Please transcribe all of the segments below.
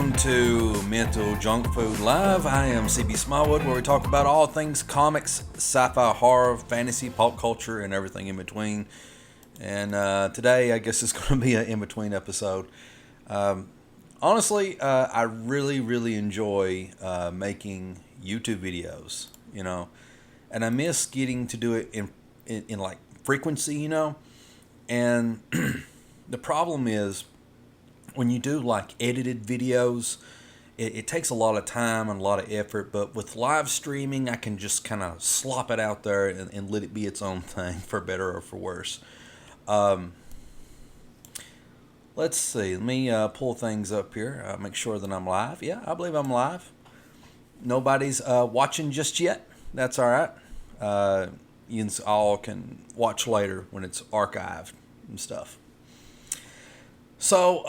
Welcome to Mental Junk Food Live. I am CB Smallwood, where we talk about all things comics, sci-fi, horror, fantasy, pop culture, and everything in between. And today, I guess it's going to be an in-between episode. Honestly, I really enjoy making YouTube videos, and I miss getting to do it in like frequency, and the problem is when you do like edited videos, it takes a lot of time and a lot of effort, but with live streaming, I can just kind of slop it out there and let it be its own thing, for better or for worse. Let's see. Let me pull things up here. Make sure that I'm live. Yeah, I believe I'm live. Nobody's watching just yet. That's all right. You all can watch later when it's archived and stuff. So,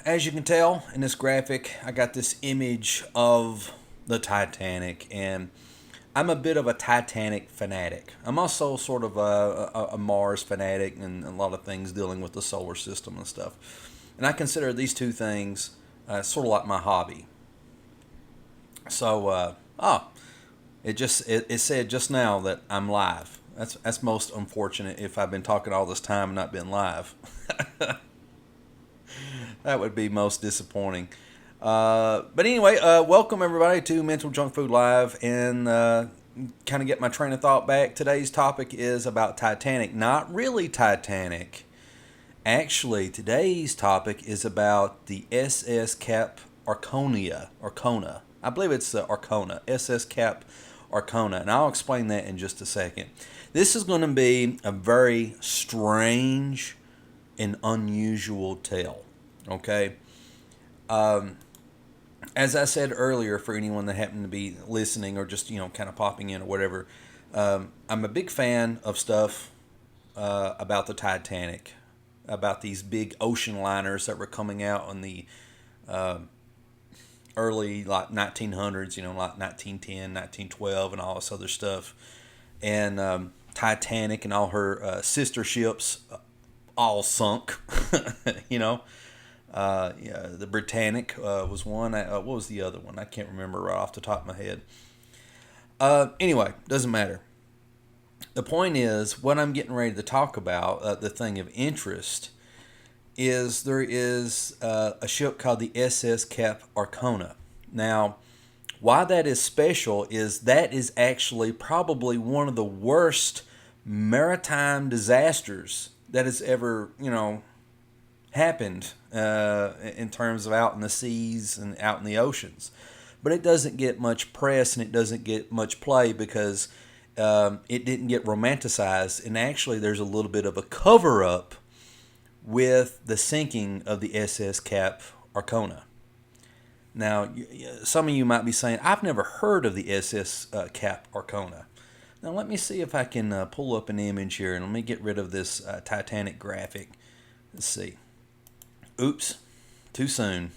as you can tell in this graphic, I got this image of the Titanic, and I'm a bit of a Titanic fanatic. I'm also sort of a Mars fanatic and a lot of things dealing with the solar system and stuff. And I consider these two things sort of like my hobby. So, it said just now that I'm live. That's most unfortunate if I've been talking all this time and not been live. That would be most disappointing. But anyway, welcome everybody to Mental Junk Food Live, and kind of get my train of thought back. Today's topic is about Titanic. Not really Titanic. Actually, today's topic is about the SS Cap Arcona. I believe it's the Arcona. SS Cap Arcona. And I'll explain that in just a second. This is going to be a very strange and unusual tale. Okay? As I said earlier, for anyone that happened to be listening or just, kind of popping in or whatever, I'm a big fan of stuff about the Titanic, about these big ocean liners that were coming out in the early, like, 1900s, like 1910, 1912, and all this other stuff. And Titanic and all her sister ships all sunk, the Britannic was one. What was the other one? I can't remember right off the top of my head. Anyway, doesn't matter. The point is, what I'm getting ready to talk about, the thing of interest, is there is a ship called the SS Cap Arcona. Now, why that is special is that is actually probably one of the worst maritime disasters that has ever, happened in terms of out in the seas and out in the oceans. But it doesn't get much press and it doesn't get much play because it didn't get romanticized. And actually, there's a little bit of a cover-up with the sinking of the SS Cap Arcona. Now, some of you might be saying, I've never heard of the SS Cap Arcona. Now, let me see if I can pull up an image here, and let me get rid of this Titanic graphic. Let's see. Oops, too soon.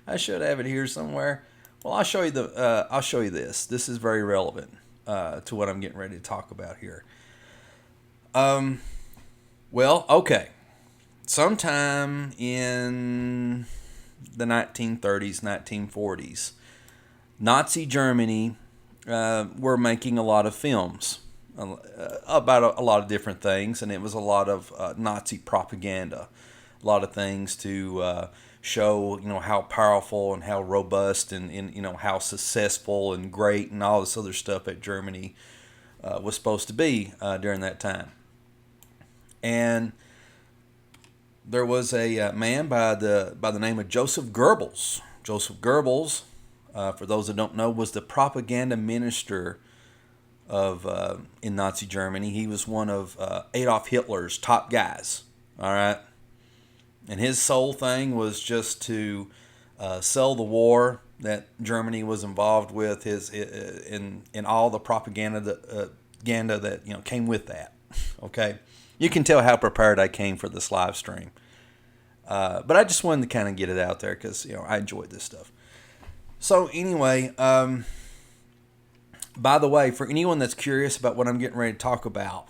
I should have it here somewhere. Well, I'll show you this. This is very relevant to what I'm getting ready to talk about here. Well, okay. Sometime in the 1930s, 1940s, Nazi Germany were making a lot of films about a lot of different things, and it was a lot of Nazi propaganda, a lot of things to show, how powerful and how robust and how successful and great and all this other stuff that Germany was supposed to be during that time. And there was a man by the name of Joseph Goebbels. Joseph Goebbels, for those that don't know, was the propaganda minister of in Nazi Germany. He was one of Adolf Hitler's top guys. All right, and his sole thing was just to sell the war that Germany was involved with, in all the propaganda that came with that. Okay, you can tell how prepared I came for this live stream. But I just wanted to kind of get it out there because I enjoyed this stuff. So anyway, by the way, for anyone that's curious about what I'm getting ready to talk about,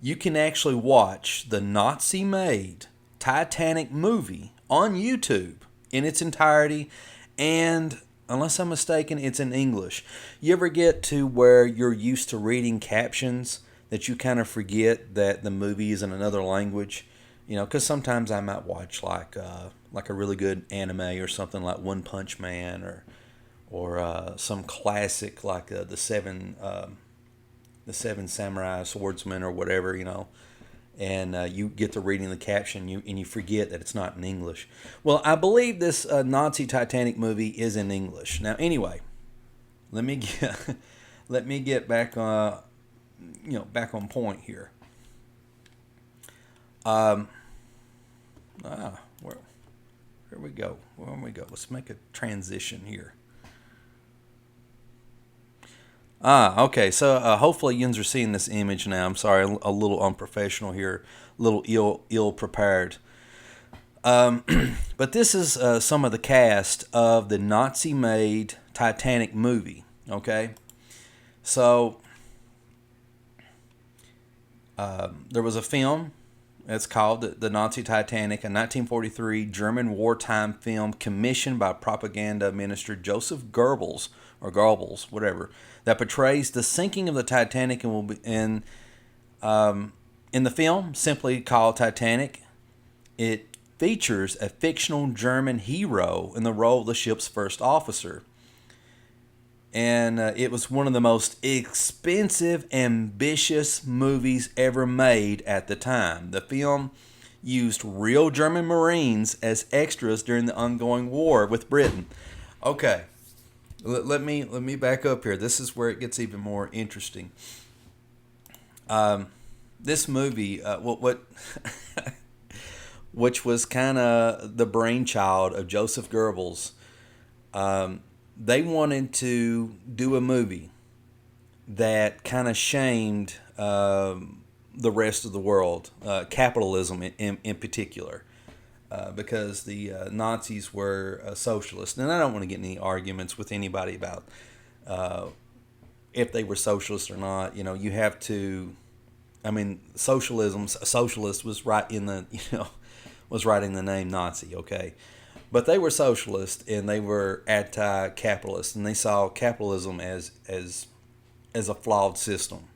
you can actually watch the Nazi-made Titanic movie on YouTube. in its entirety, and unless I'm mistaken, it's in English. You ever get to where you're used to reading captions that you kind of forget that the movie is in another language? Because sometimes I might watch like a really good anime or something like One Punch Man or some classic like the Seven Samurai Swordsman or whatever, and you get to reading the caption, and you forget that it's not in English. Well, I believe this Nazi Titanic movie is in English. Now, anyway, let me get let me get back back on point here. Here we go. Where we go? Let's make a transition here. Okay. So hopefully you are seeing this image now. I'm sorry, a little unprofessional here, a little ill prepared. But this is some of the cast of the Nazi-made Titanic movie. Okay, so there was a film. It's called The Nazi Titanic, a 1943 German wartime film commissioned by propaganda minister Joseph Goebbels, or Goebbels, whatever, that portrays the sinking of the Titanic and will be in the film, simply called Titanic. It features a fictional German hero in the role of the ship's first officer. And it was one of the most expensive, ambitious movies ever made at the time. The film used real German Marines as extras during the ongoing war with Britain. Okay, let me back up here. This is where it gets even more interesting. This movie, which was kind of the brainchild of Joseph Goebbels. They wanted to do a movie that kind of shamed the rest of the world, capitalism in particular, because the Nazis were socialists. And I don't want to get any arguments with anybody about if they were socialists or not. You have to. I mean, socialist was right in the was right in the name Nazi. Okay. But they were socialist and they were anti-capitalist, and they saw capitalism as a flawed system.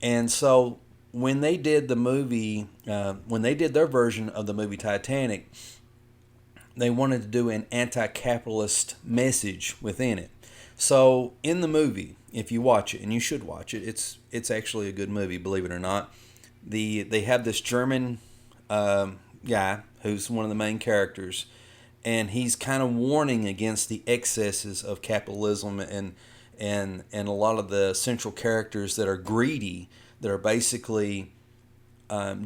And so when they did the movie, when they did their version of the movie Titanic, they wanted to do an anti-capitalist message within it. So in the movie, if you watch it, and you should watch it, it's actually a good movie, believe it or not. They have this German guy who's one of the main characters, and he's kind of warning against the excesses of capitalism and a lot of the central characters that are greedy, that are basically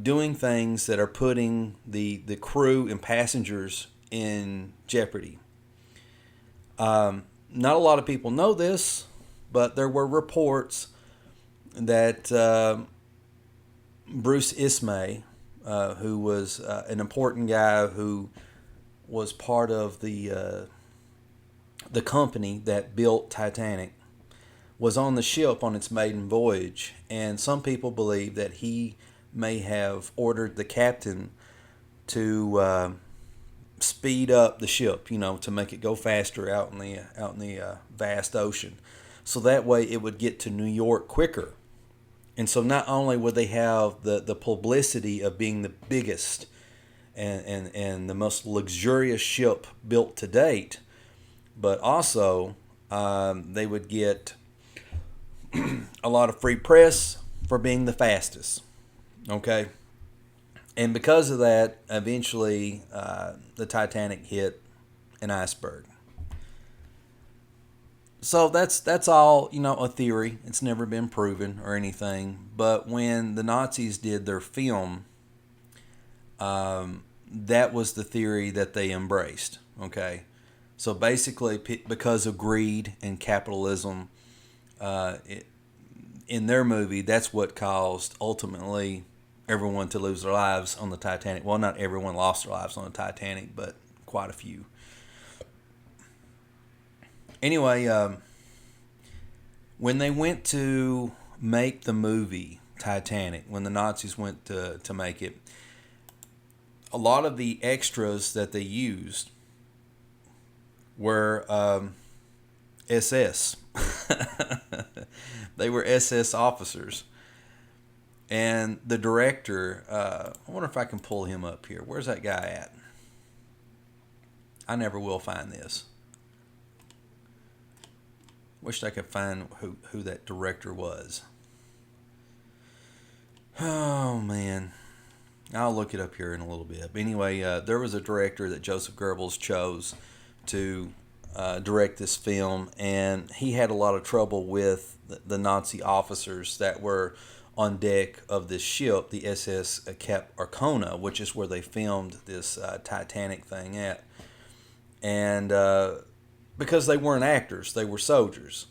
doing things that are putting the crew and passengers in jeopardy. Not a lot of people know this, but there were reports that Bruce Ismay, who was an important guy who was part of the company that built Titanic, was on the ship on its maiden voyage, and some people believe that he may have ordered the captain to speed up the ship, to make it go faster out in the vast ocean, so that way it would get to New York quicker. And so not only would they have the publicity of being the biggest and the most luxurious ship built to date, but also they would get a lot of free press for being the fastest. Okay? And because of that, eventually the Titanic hit an iceberg. So that's all, a theory. It's never been proven or anything. But when the Nazis did their film, that was the theory that they embraced. Okay, so basically, because of greed and capitalism, in their movie, that's what caused ultimately everyone to lose their lives on the Titanic. Well, not everyone lost their lives on the Titanic, but quite a few. Anyway, when they went to make the movie Titanic, when the Nazis went to make it, a lot of the extras that they used were SS. They were SS officers. And the director, I wonder if I can pull him up here. Where's that guy at? I never will find this. Wished I could find who that director was. Oh, man. I'll look it up here in a little bit. But anyway, there was a director that Joseph Goebbels chose to direct this film, and he had a lot of trouble with the Nazi officers that were on deck of this ship, the SS Cap Arcona, which is where they filmed this Titanic thing at. And because they weren't actors, they were soldiers.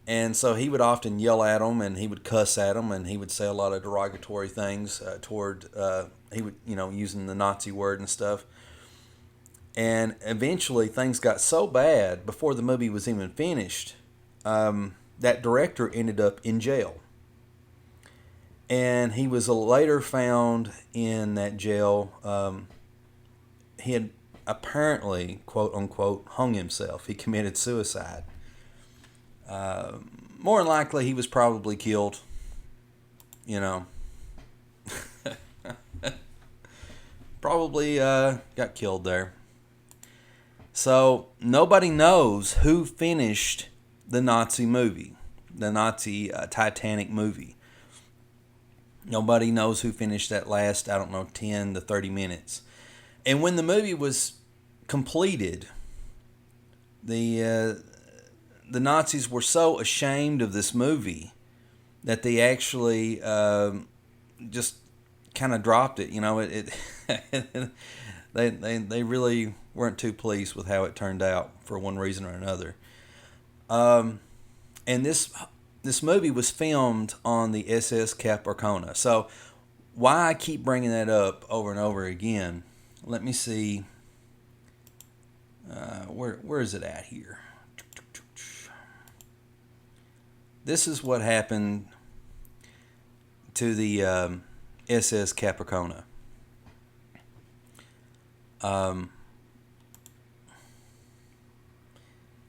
And so he would often yell at them, and he would cuss at them, and he would say a lot of derogatory things toward, he would, using the Nazi word and stuff. And eventually things got so bad before the movie was even finished, that director ended up in jail. And he was later found in that jail. He had apparently, quote unquote, hung himself. He committed suicide. More than likely, he was probably killed. Probably got killed there. So nobody knows who finished the Nazi movie, the Nazi Titanic movie. Nobody knows who finished that last, 10 to 30 minutes. And when the movie was completed, the Nazis were so ashamed of this movie that they actually just kind of dropped it. They really weren't too pleased with how it turned out for one reason or another. And this movie was filmed on the SS Cap Arcona. So why I keep bringing that up over and over again, let me see. Where is it at here? This is what happened to the SS Cap Arcona.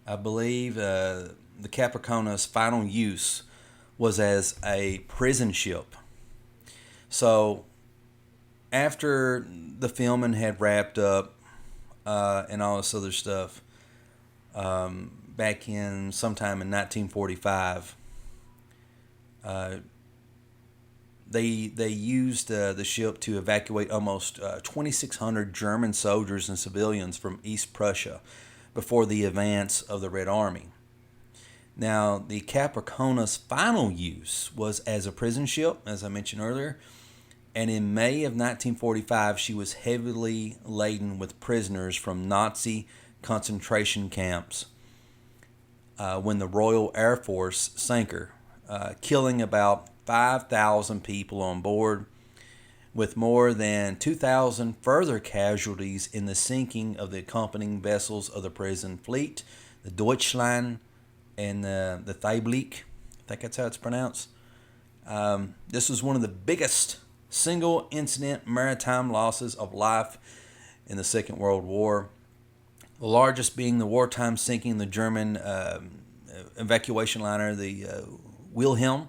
I believe the Cap Arcona's final use was as a prison ship. So after the filming had wrapped up and all this other stuff, back in sometime in 1945, they used the ship to evacuate almost 2,600 German soldiers and civilians from East Prussia before the advance of the Red Army. Now, the Cap Arcona's final use was as a prison ship, as I mentioned earlier, and in May of 1945, she was heavily laden with prisoners from Nazi concentration camps when the Royal Air Force sank her, killing about 5,000 people on board, with more than 2,000 further casualties in the sinking of the accompanying vessels of the prison fleet, the Deutschland and the Thaiblik. I think that's how it's pronounced. This was one of the biggest single incident maritime losses of life in the Second World War. The largest being the wartime sinking of the German evacuation liner, the Wilhelm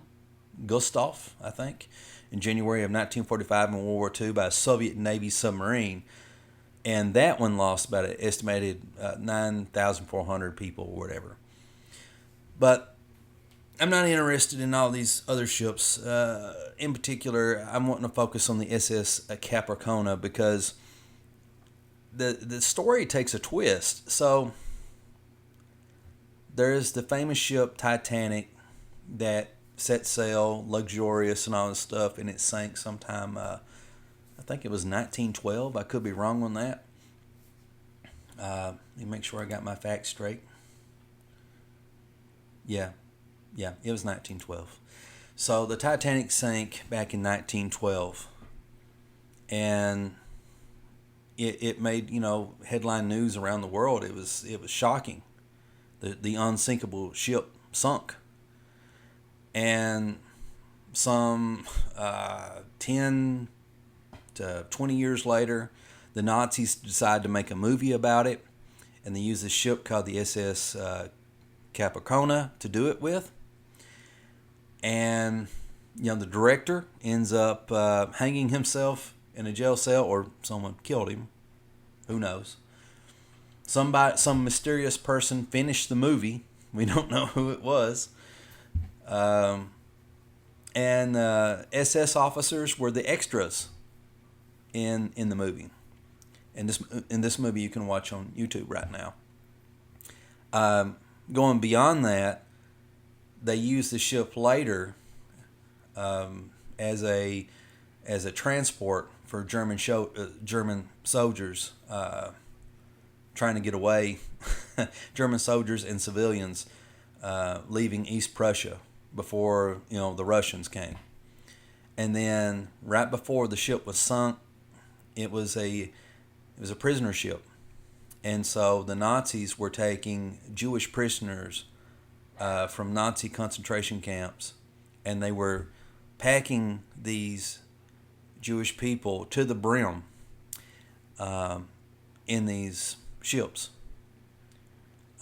Gustav, I think, in January of 1945 in World War II by a Soviet Navy submarine. And that one lost about an estimated 9,400 people or whatever. But I'm not interested in all these other ships. In particular, I'm wanting to focus on the SS Cap Arcona because the story takes a twist. So there's the famous ship Titanic that set sail, luxurious and all this stuff, and it sank sometime, I think it was 1912. I could be wrong on that. Let me make sure I got my facts straight. Yeah, it was 1912. So the Titanic sank back in 1912, and it made headline news around the world. It was shocking. The unsinkable ship sunk, and some 10 to 20 years later, the Nazis decided to make a movie about it. and they used a ship called the SS ARCONA to do it with. And the director ends up hanging himself in a jail cell, or someone killed him. Who knows? Some mysterious person finished the movie. We don't know who it was. And SS officers were the extras in the movie. In this movie you can watch on YouTube right now. Going beyond that, they used the ship later as a transport for German soldiers trying to get away. German soldiers and civilians leaving East Prussia before the Russians came. And then right before the ship was sunk, it was a prisoner ship. And so the Nazis were taking Jewish prisoners from Nazi concentration camps, and they were packing these Jewish people to the brim in these ships.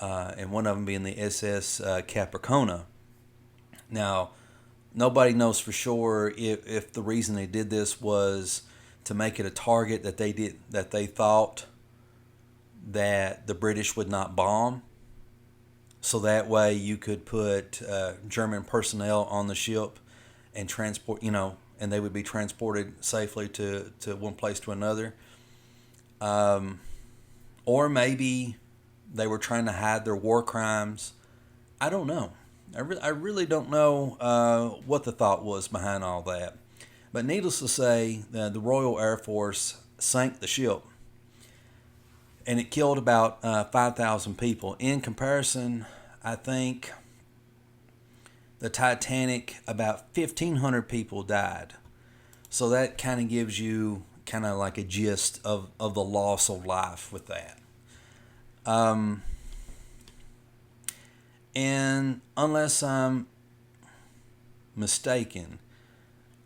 And one of them being the SS ARCONA. Now, nobody knows for sure if the reason they did this was to make it a target that they thought that the British would not bomb, so that way you could put German personnel on the ship and transport, and they would be transported safely to one place to another. Or maybe they were trying to hide their war crimes. I don't know. I really don't know what the thought was behind all that. But needless to say, the Royal Air Force sank the ship, and it killed about 5,000 people. In comparison, I think the Titanic, about 1,500 people died. So that kind of gives you kind of like a gist of the loss of life with that. And unless I'm mistaken,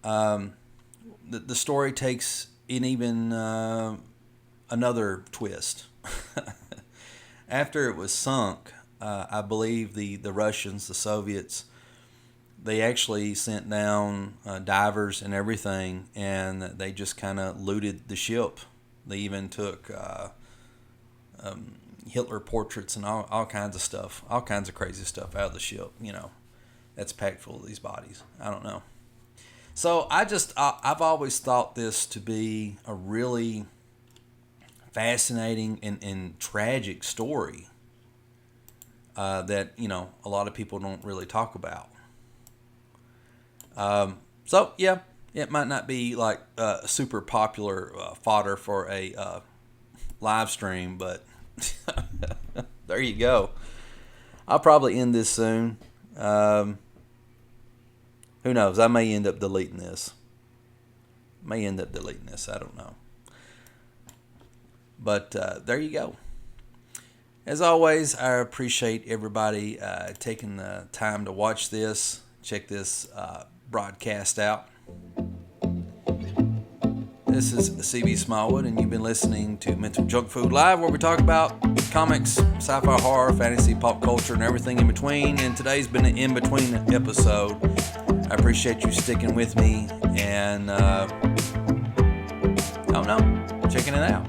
the story takes an even another twist. After it was sunk, I believe the Russians, the Soviets, they actually sent down divers and everything, and they just kind of looted the ship. They even took Hitler portraits and all kinds of stuff, all kinds of crazy stuff out of the ship, that's packed full of these bodies. I don't know. So I've always thought this to be a really fascinating and tragic story that, a lot of people don't really talk about. So yeah, it might not be like super popular fodder for a live stream, but there you go. I'll probably end this soon. Who knows? I may end up deleting this. I don't know. But there you go. As always, I appreciate everybody taking the time to watch this, check this broadcast out. This is CB Smallwood, and you've been listening to Mental Junk Food Live, where we talk about comics, sci-fi, horror, fantasy, pop culture, and everything in between. And today's been an in-between episode. I appreciate you sticking with me, and I don't know, checking it out.